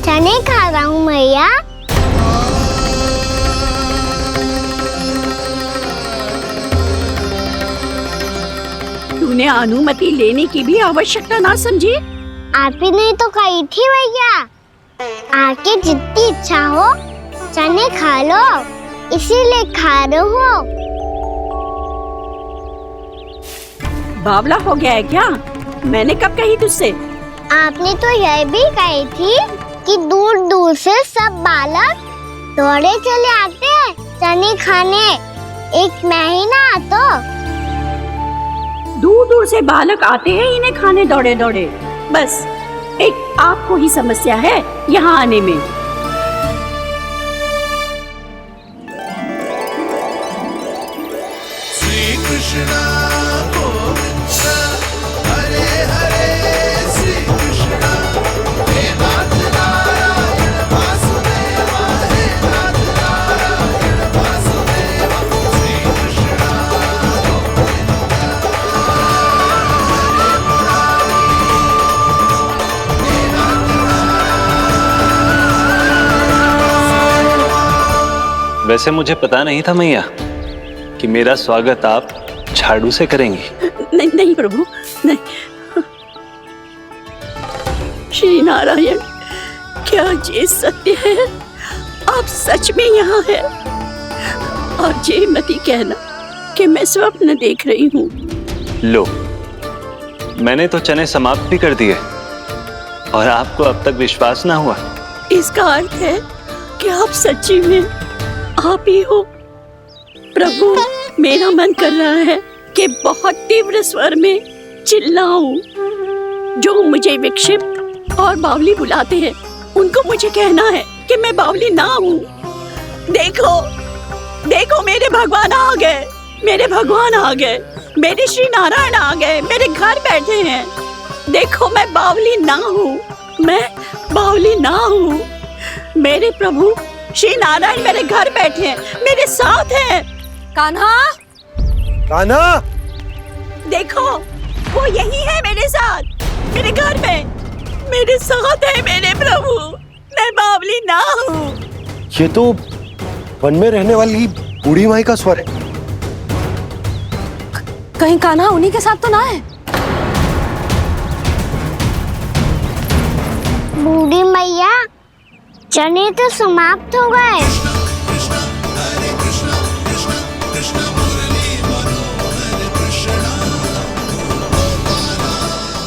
चने खा रहा हूँ मैया। तूने अनुमति लेने की भी आवश्यकता ना समझी? आप ही ने तो कही थी भैया, आके जितनी इच्छा हो चने खा लो, इसीलिए खा रहे हो। बावला हो गया है क्या? बात मैंने कब कही तुझसे? आपने तो यह भी कही थी कि दूर दूर से सब बालक दौड़े चले आते हैं चने खाने, एक मैं ही ना तो। दूर दूर से बालक आते हैं इन्हें खाने दौड़े दौड़े। बस एक आपको ही समस्या है यहाँ आने में। श्री कृष्णा हरे हरे श्री कृष्णा हे नाथ नारायण वासुदेवा हे नाथ नारायण वासुदेवा श्री कृष्णा वैसे मुझे पता नहीं था मैया कि मेरा स्वागत आप झाड़ू से करेंगी। नहीं नहीं प्रभु, नहीं। श्री नारायण, क्या ये सत्य है? आप सच में यहाँ हैं? और ये मती कहना कि मैं स्वप्न देख रही हूँ। लो, मैंने तो चने समाप्त भी कर दिए और आपको अब तक विश्वास ना हुआ। इसका अर्थ है कि आप सच्ची में आप ही हो। प्रभु, मेरा मन कर रहा है कि बहुत तीव्र स्वर में चिल्लाऊं। जो मुझे विक्षिप्त और बावली बुलाते हैं उनको मुझे कहना है कि मैं बावली ना हूँ। देखो देखो, मेरे भगवान आ गए, मेरे भगवान आ गए, मेरे श्री नारायण आ गए, मेरे घर बैठे हैं। देखो, मैं बावली ना हूँ, मैं बावली ना हूँ। मेरे प्रभु श्री नारायण मेरे घर बैठे हैं, मेरे साथ हैं। कान्हा, कान्हा, देखो वो यही है मेरे साथ, मेरे घर में मेरे साथ है मेरे प्रभु। मैं बावली ना हूँ। ये तो वन में रहने वाली बूढ़ी माई का स्वर है। कहीं कान्हा उन्हीं के साथ तो ना है? बूढ़ी मैया, चने तो समाप्त हो गए।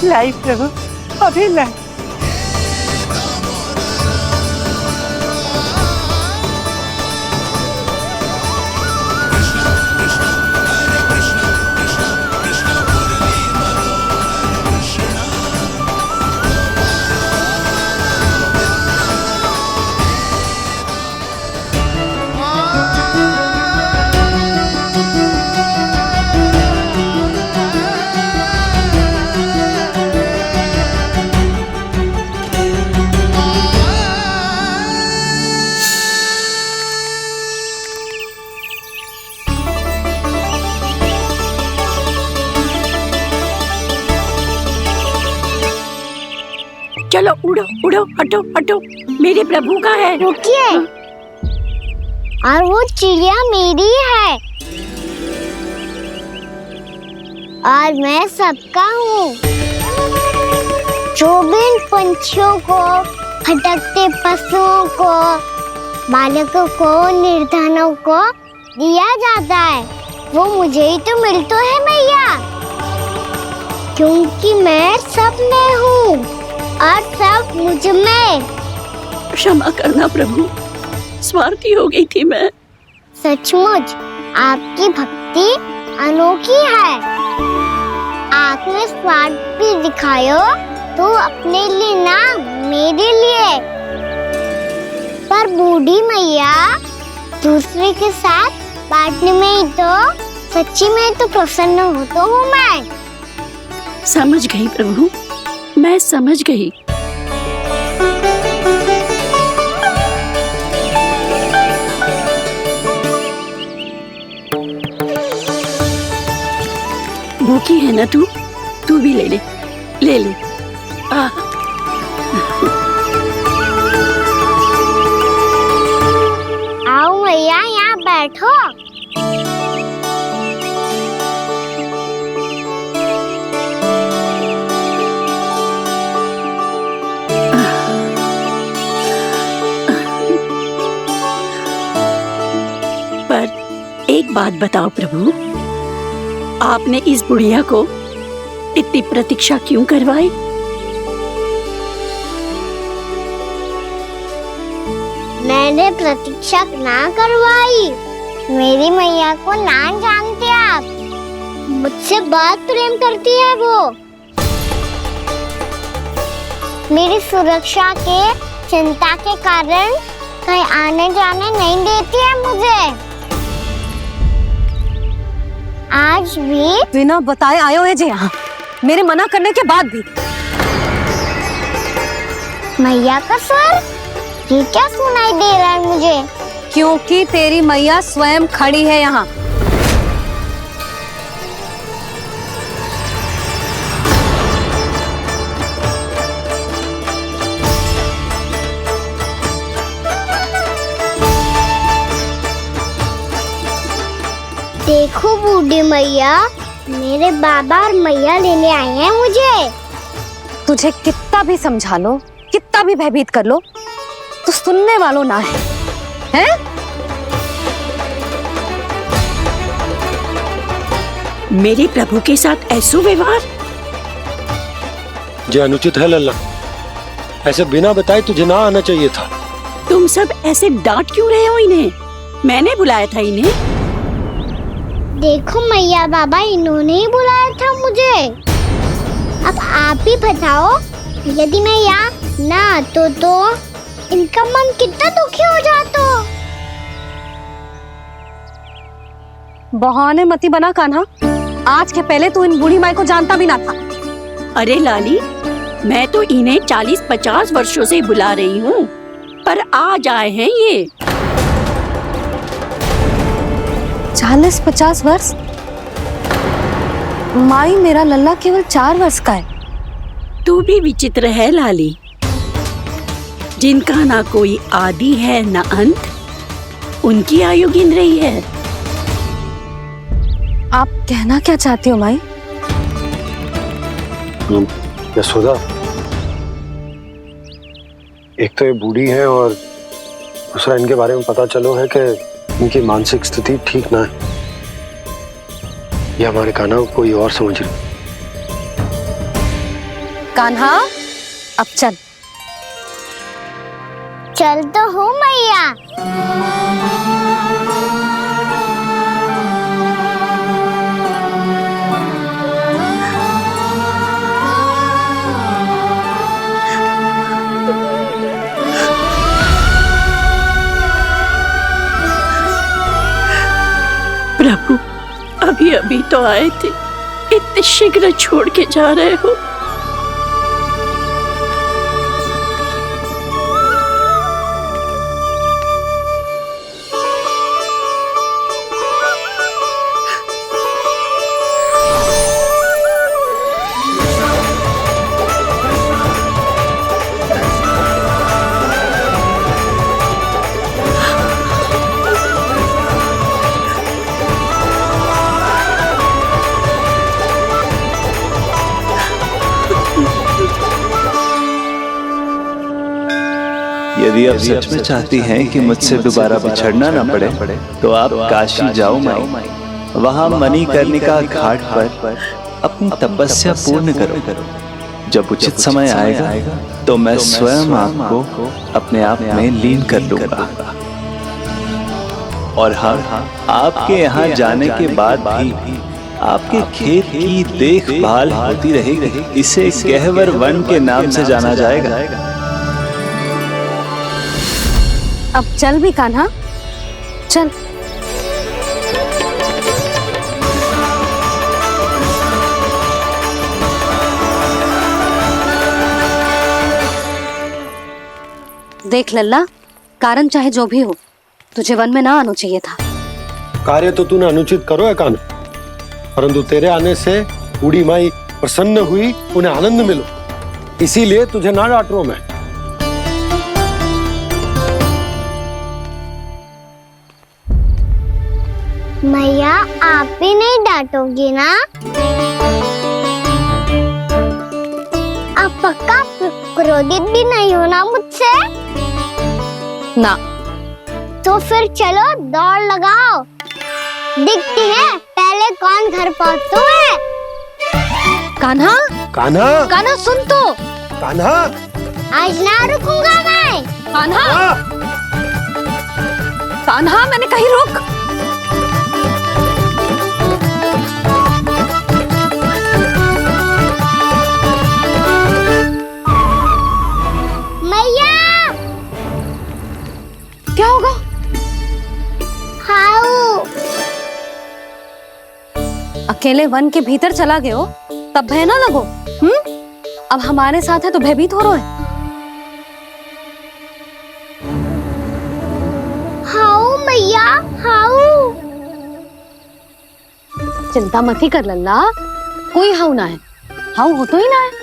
लाई प्रभु, अभी लाई। चलो उड़ो उड़ो, हटो हटो, मेरे प्रभु का है। रुकिए, और वो चिड़िया मेरी है और मैं सबका हूँ। जो भी इन पंछियों को, भटकते पशुओं को, बालकों को, निर्धनों को दिया जाता है, वो मुझे ही तो मिलता है मैया, क्योंकि मैं सब में हूँ और सब मुझ में। क्षमा करना प्रभु, स्वार्थी हो गई थी मैं। सचमुच आपकी भक्ति अनोखी है। आपने स्वार्थ भी दिखायो तो अपने लिए ना, मेरे लिए। पर बूढ़ी मैया, दूसरे के साथ बांटने में ही तो सच्ची में तो प्रसन्न होता हूँ मैं। समझ गई प्रभु, मैं समझ गई। भूखी है ना तू? तू भी ले ले, ले ले। आओ मैया, यहाँ बैठो। पर एक बात बताओ प्रभु, आपने इस बुढ़िया को इतनी प्रतीक्षा क्यों करवाई? मैंने प्रतीक्षा ना करवाई। मेरी मैया को ना जानते आप, मुझसे बहुत प्रेम करती है वो। मेरी सुरक्षा के चिंता के कारण कहीं आने जाने नहीं देती है मुझे। आज भी बिना बताए आयो है जी यहाँ, मेरे मना करने के बाद भी। मैया का स्वर ये क्या सुनाई दे रहा है मुझे? क्योंकि तेरी मैया स्वयं खड़ी है यहाँ। देखो बूढ़ी मैया, मेरे बाबा और मैया लेने आए हैं मुझे। तुझे कितना भी समझा लो, कितना भी भयभीत कर लो, तो सुनने वालों ना है, हैं? मेरे प्रभु के साथ ऐसा व्यवहार जो अनुचित है लल्ला। ऐसे बिना बताए तुझे ना आना चाहिए था। तुम सब ऐसे डांट क्यों रहे हो इन्हें? मैंने बुलाया था इन्हें। देखो मैया बाबा, इन्होंने ही बुलाया था मुझे। अब आप ही बताओ, यदि मैं यहाँ ना आतो तो इनका मन कितना दुखी हो जाता। बहाने मती बना कान्हा, आज के पहले तू इन बूढ़ी माई को जानता भी ना था। अरे लाली, मैं तो इन्हें 40-50 वर्षों से बुला रही हूँ, पर आज आए हैं ये। 40-50 वर्ष? माई, मेरा लल्ला केवल 4 वर्ष का है। तू भी विचित्र है लाली, जिनका ना कोई आदि है ना अंत, उनकी आयु गिन रही है। आप कहना क्या चाहती हो माई? यशोदा, एक तो ये बूढ़ी है और दूसरा इनके बारे में पता चलो है कि इनकी मानसिक स्थिति ठीक ना है। ये हमारे कान्हा को कोई और समझ रही। कान्हा, अब चल। चल तो हूँ मैया। प्रभु, अभी अभी तो आए थे, इतने शीघ्र छोड़ के जा रहे हो। यदि आप सच में चाहती हैं कि मुझसे दोबारा बिछड़ना न पड़े तो आप काशी जाओ माई। वहां मणिकर्णिका घाट पर अपनी तपस्या पूर्ण करो। जब उचित समय आएगा तो मैं स्वयं आपको अपने आप में लीन कर लूंगा। और हाँ, आपके यहाँ जाने के बाद भी आपके खेत की देखभाल होती रहेगी। इसे गहवर वन के नाम से जाना जाएगा। अब चल भी कान्हा, चल। देख लल्ला, कारण चाहे जो भी हो, तुझे वन में ना आना चाहिए था। कार्य तो तूने अनुचित करो है कान्हा, परंतु तेरे आने से बूढ़ी माई प्रसन्न हुई, उन्हें आनंद मिलो, इसीलिए तुझे ना डांट रहा हूं मैं। मैया, आप भी नहीं डांटोगी ना? आप पक्का क्रोधित भी नहीं हो ना मुझसे? ना। तो फिर चलो दौड़ लगाओ, दिखती है पहले कौन घर पहुंचता है। कान्हा, कान्हा, कान्हा सुन तो। कान्हा, आज ना रुकूंगा मैं। कान्हा, कान्हा मैंने कहीं रुक। मैया, क्या होगा? हाउ अकेले वन के भीतर चला गए हो तब भय ना लगो। अब हमारे साथ है तो भयभीत हो रहे हो। हाउ मैया, हाउ। चिंता मत ही कर लल्ला, कोई हाउ ना है। हाउ हो तो ही ना है।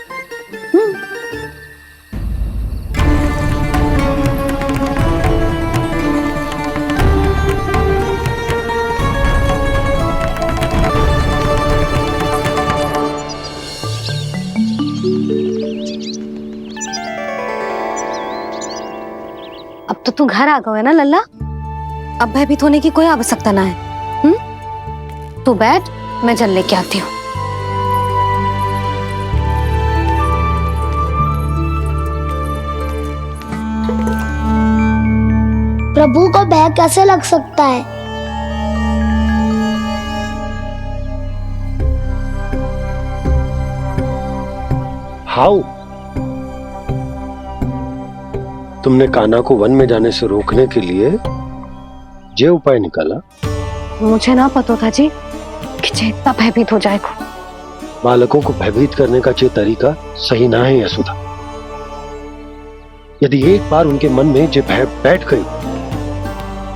अब तो तू घर आ गया है ना लल्ला, अब भयभीत होने की कोई आवश्यकता ना है। तू बैठ, मैं जल लेके आती हूँ। प्रभु को भय कैसे लग सकता है? हाउ, तुमने कान्हा को वन में जाने से रोकने के लिए ये उपाय निकाला? मुझे ना पता था जी कि जे इतना भयभीत हो जाएगा। बालकों को भयभीत करने का ये तरीका सही ना है यशोदा। यदि एक बार उनके मन में ये भय बैठ गई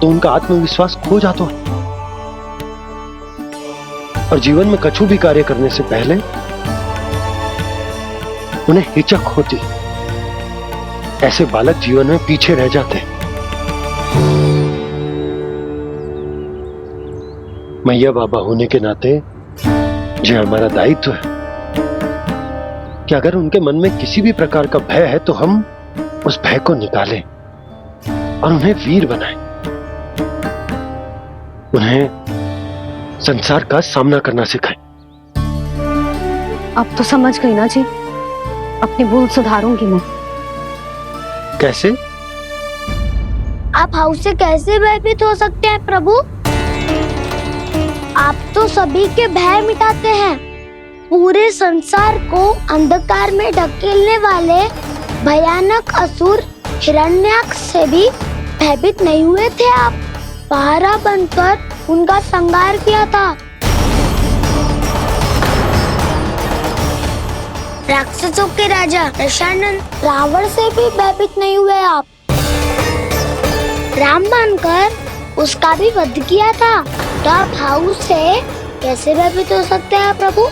तो उनका आत्मविश्वास खो जाता है और जीवन में कछु भी कार्य करने से पहले उन्हें हिचक होती। ऐसे बालक जीवन में पीछे रह जाते हैं। मैया बाबा होने के नाते यह हमारा दायित्व है कि अगर उनके मन में किसी भी प्रकार का भय है तो हम उस भय को निकालें और उन्हें वीर बनाएं, उन्हें संसार का सामना करना सिखाएं। अब तो समझ गई ना जी, अपनी भूल सुधारूंगी मैं। कैसे? आप हाउ से कैसे भयभीत हो सकते हैं प्रभु? आप तो सभी के भय मिटाते हैं। पूरे संसार को अंधकार में ढकेलने वाले भयानक असुर हिरण्याक्ष से भी भयभीत नहीं हुए थे आप। पहरा बनकर उनका संहार किया था। राक्षसों के राजा दशानन रावण से भी भयभीत नहीं हुए आप। राम बनकर उसका भी वध किया था, तो आप हाउ से कैसे भयभीत हो सकते हैं प्रभु?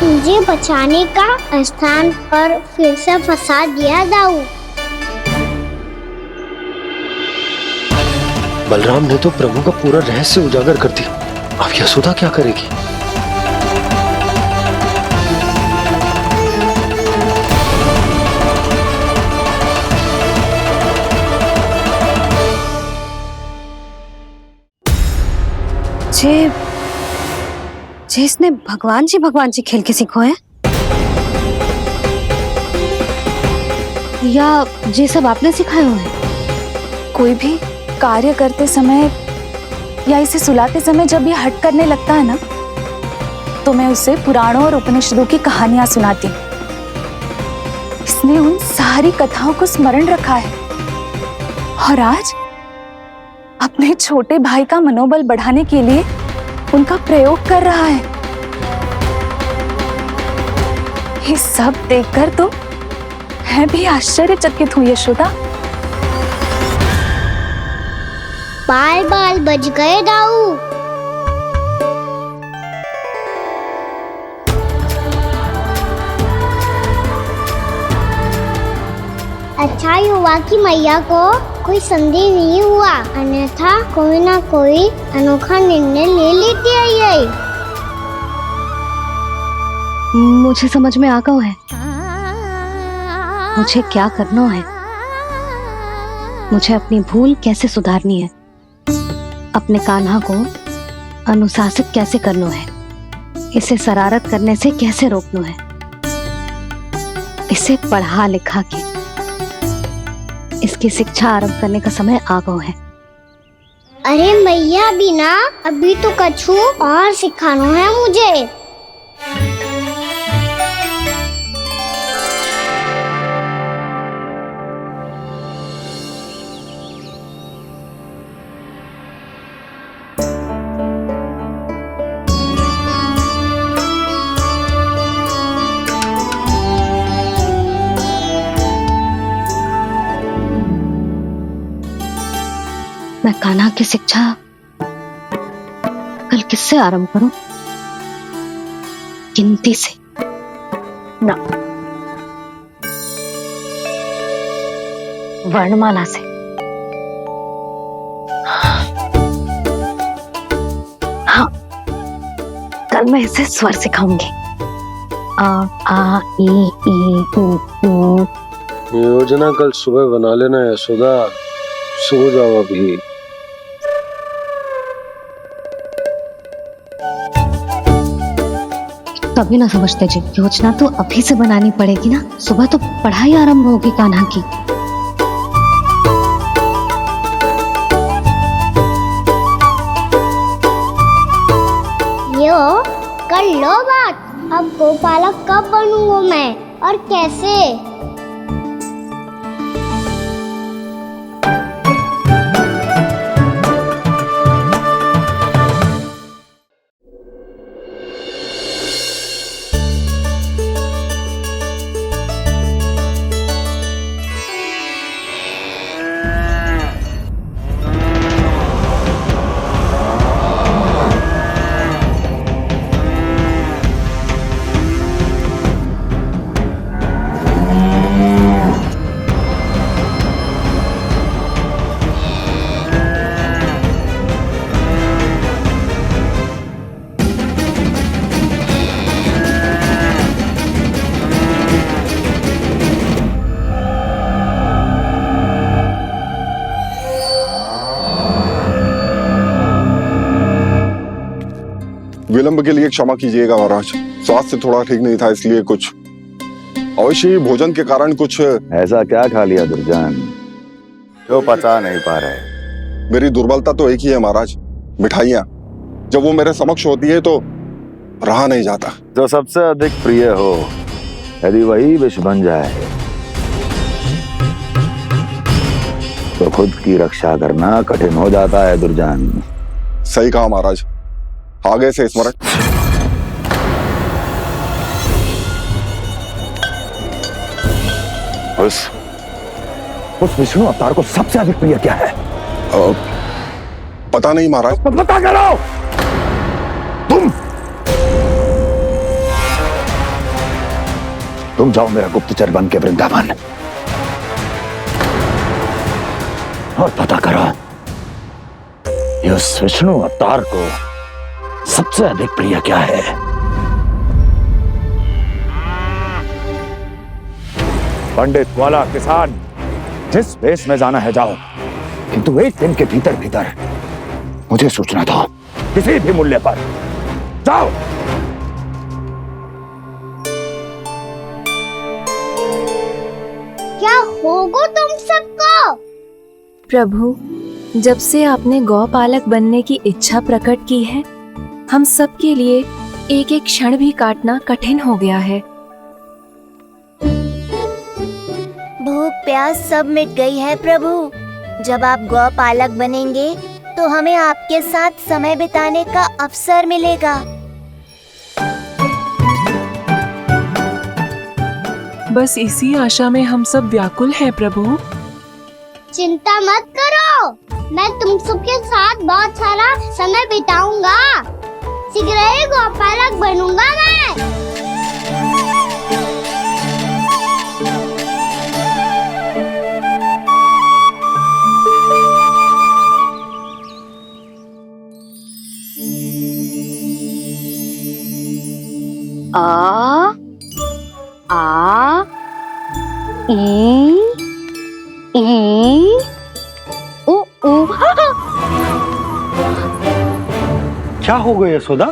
मुझे बचाने का स्थान पर फिर से फंसा दिया दाऊ। बलराम ने तो प्रभु का पूरा रहस्य उजागर कर दिया। अब यशोदा क्या करेगी? जे इसने भगवान जी खेल के सीखो है, या जे सब आपने सिखाए हुए हैं? कोई भी कार्य करते समय या इसे सुलाते समय जब ये हट करने लगता है ना, तो मैं उसे पुराणों और उपनिषदों की कहानियां सुनाती हूँ। इसने उन सारी कथाओं को स्मरण रखा है और आज अपने छोटे भाई का मनोबल बढ़ाने के लिए उनका प्रयोग कर रहा है। ये सब देखकर तो मैं भी आश्चर्यचकित हुई यशोदा। बाल बज गए दाऊ। अच्छा ही हुआ कि मैया को कोई संदेह नहीं हुआ, अन्यथा कोई ना कोई अनोखा निर्णय ले लेती है ये। मुझे समझ में आ गया है मुझे क्या करना है। मुझे अपनी भूल कैसे सुधारनी है अपने कान्हा को अनुशासित कैसे करना है, इसे शरारत करने से कैसे रोकना है, इसे पढ़ा लिखा के इसकी शिक्षा आरंभ करने का समय आ गया है। अरे मैया बिना, अभी तो कछु और सिखाना है मुझे। मैं कान्हा की शिक्षा कल किससे आरंभ करूं? गिनती से ना, वर्णमाला से। हाँ, कल मैं इसे स्वर सिखाऊंगी। आ आ ई ऊ ऊ। योजना कल सुबह बना लेना यशोदा, सो जाओ अभी। कभी ना समझते जी, योजना तो अभी से बनानी पड़ेगी ना, सुबह तो पढ़ाई आरंभ होगी कान्हा की। यो कर लो बात, अब गोपालक कब बनूंगा मैं और कैसे? विलंब के लिए क्षमा कीजिएगा महाराज, स्वास्थ्य थोड़ा ठीक नहीं था, इसलिए कुछ अवश्य ही भोजन के कारण कुछ। ऐसा क्या खा लिया दुर्जन जो पचा नहीं पा रहे? मेरी दुर्बलता तो एक ही है महाराज, मिठाइयाँ। जब वो मेरे समक्ष होती है तो रहा नहीं जाता। जो सबसे अधिक प्रिय हो, यदि वही विष बन जाए तो खुद की रक्षा करना कठिन हो जाता है दुर्जन। सही कहा महाराज, आगे से स्मरण। उस विष्णु अवतार को सबसे अधिक प्रिय क्या है? पता नहीं महाराज। पता करो। तुम जाओ मेरा गुप्तचर बन के वृंदावन और पता करो इस विष्णु अवतार को सबसे अधिक प्रिय क्या है। पंडित वाला किसान, जिस वेश में जाना है जाओ, किंतु एक दिन के भीतर भीतर मुझे सूचना दो, किसी भी मूल्य पर। जाओ। क्या होगा तुम सबको? प्रभु, जब से आपने गौपालक बनने की इच्छा प्रकट की है, हम सब के लिए एक एक क्षण भी काटना कठिन हो गया है। भूख प्यास सब मिट गई है प्रभु। जब आप गौपालक बनेंगे तो हमें आपके साथ समय बिताने का अवसर मिलेगा। बस इसी आशा में हम सब व्याकुल हैं प्रभु। चिंता मत करो, मैं तुम सबके साथ बहुत सारा समय बिताऊंगा। शीघ्र ही गोपालक बनूंगा मैं। आ आ ई ऊ ऊ। क्या हो गया यशोदा?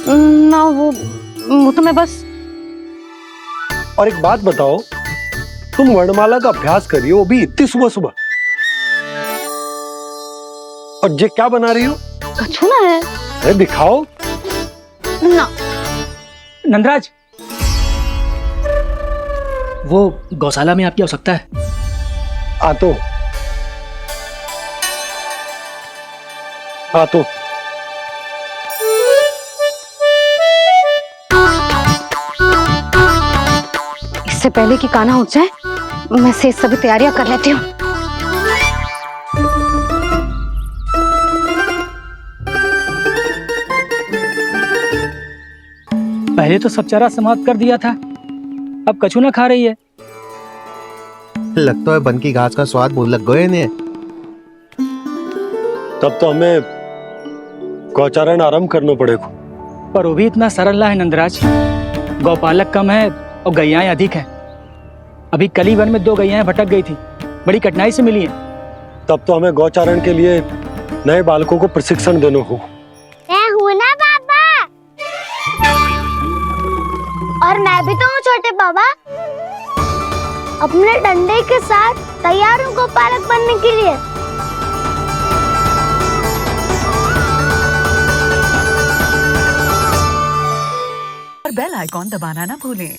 ना वो तो मैं बस। और एक बात बताओ, तुम वर्णमाला का अभ्यास करिए, वो भी इतनी सुबह सुबह। और ये क्या बना रही हो? कछुआ है। अरे दिखाओ ना। नंदराज, वो गौशाला में आपकी आवश्यकता है। आतो आतो। इससे पहले कि कान्हा उठ जाए, मैं से सभी तैयारियां कर लेती हूँ। पहले तो सब चारा समाप्त कर दिया था, अब कछू ना खा रही है। लगता है बन की घास का स्वाद बहुत लग गए ने। तब तो हमें गौचारण आरंभ करना पड़ेगा। पर वो भी इतना सरल ना है नंदराज। गौपालक कम है और गैयाएं अधिक हैं। अभी कल ही वन में 2 गैयाएं भटक गई थी, बड़ी कठिनाई से मिली हैं। तब तो हमें गौचारण के लिए नए बालकों को प्रशिक्षण देना हो। मैं हूँ ना पापा, और मैं भी तो हूँ छोटे पापा। अपने डंडे के साथ तैयार हूँ गौपालक बनने के लिए। और बेल आइकॉन दबाना ना भूलें।